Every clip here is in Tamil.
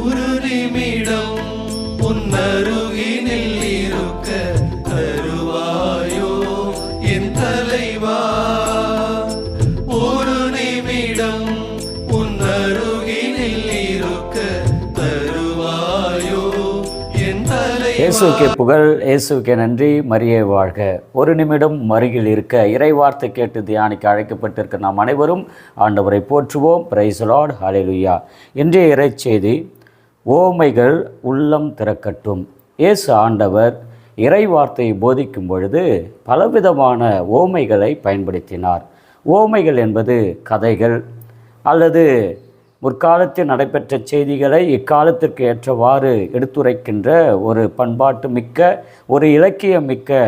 ஒரு நிமிடம் உன்னருகினில் இருக்க தருவாயோ என் தலைவா. ஒரு நிமிடம் உன்னருகினில் இருக்க தருவாயோ என் தலைவா. இயேசுவுக்கே புகழ், இயேசுவுக்கே நன்றி, மரியே வாழ்க. ஒரு நிமிடம் அருகில் இருக்க இறைவார்த்தை கேட்டு தியானிக்க அழைக்கப்பட்டிருக்க நாம் அனைவரும் ஆண்டவரை போற்றுவோம். பிரைஸ் தி லார்ட், ஹல்லேலூயா. இன்றைய இறைச்செய்தி, ஓமைகள் உள்ளம் திறக்கட்டும். இயேசு ஆண்டவர் இறைவார்த்தையை போதிக்கும் பொழுது பலவிதமான ஓமைகளை பயன்படுத்தினார். ஓமைகள் என்பது கதைகள் அல்லது முற்காலத்தில் நடைபெற்ற செய்திகளை இக்காலத்திற்கு ஏற்றவாறு எடுத்துரைக்கின்ற ஒரு பண்பாட்டு மிக்க, ஒரு இலக்கியம் மிக்க,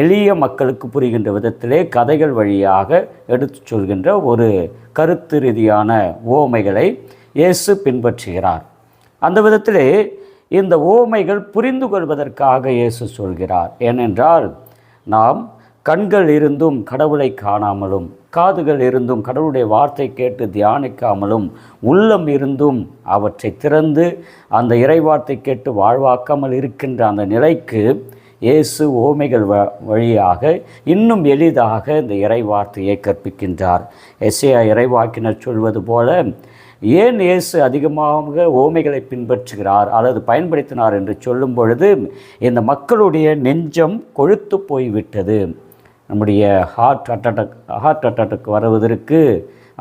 எளிய மக்களுக்கு புரிகின்ற விதத்திலே கதைகள் வழியாக எடுத்து சொல்கின்ற ஒரு கருத்து ரீதியான ஓமைகளை இயேசு பின்பற்றுகிறார். அந்த விதத்திலே இந்த ஓமைகள் புரிந்து கொள்வதற்காக இயேசு சொல்கிறார். ஏனென்றால் நாம் கண்கள் இருந்தும் கடவுளை காணாமலும், காதுகள் இருந்தும் கடவுளுடைய வார்த்தை கேட்டு தியானிக்காமலும், உள்ளம் இருந்தும் அவற்றை திறந்து அந்த இறைவார்த்தை கேட்டு வாழ்வாக்காமல் இருக்கின்ற அந்த நிலைக்கு இயேசு ஓமைகள் வழியாக இன்னும் எளிதாக இந்த இறைவார்த்தையை கற்பிக்கின்றார். எசேயா இறைவாக்கினர் சொல்வது போல, ஏன் இயேசு அதிகமாக ஓமைகளை பின்பற்றுகிறார் அல்லது பயன்படுத்தினார் என்று சொல்லும் பொழுது, இந்த மக்களுடைய நெஞ்சம் கொழுத்து போய்விட்டது. நம்முடைய ஹார்ட் அட்டாக் வருவதற்கு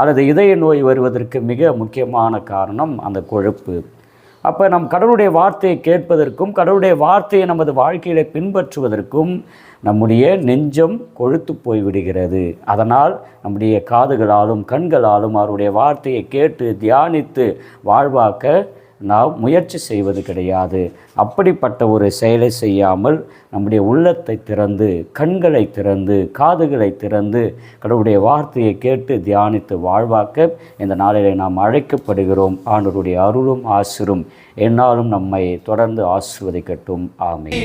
அல்லது இதய நோய் வருவதற்கு மிக முக்கியமான காரணம் அந்த கொழுப்பு. அப்போ நம் கடவுளுடைய வார்த்தையை கேட்பதற்கும் கடவுளுடைய வார்த்தையை நமது வாழ்க்கையில் பின்பற்றுவதற்கும் நம்முடைய நெஞ்சம் கொழுத்து போய்விடுகிறது. அதனால் நம்முடைய காதுகளாலும் கண்களாலும் அவருடைய வார்த்தையை கேட்டு தியானித்து வாழ்வாக்க நாம் முயற்சி செய்வது கிடையாது. அப்படிப்பட்ட ஒரு செயலை செய்யாமல் நம்முடைய உள்ளத்தை திறந்து, கண்களை திறந்து, காதுகளை திறந்து கடவுளுடைய வார்த்தையை கேட்டு தியானித்து வாழ்வாக்க இந்த நாளிலே நாம் அழைக்கப்படுகிறோம். ஆண்டவருடைய அருளும் ஆசிரும் எந்நாளும் நம்மை தொடர்ந்து ஆசீர்வதிக்கட்டும். ஆமென்.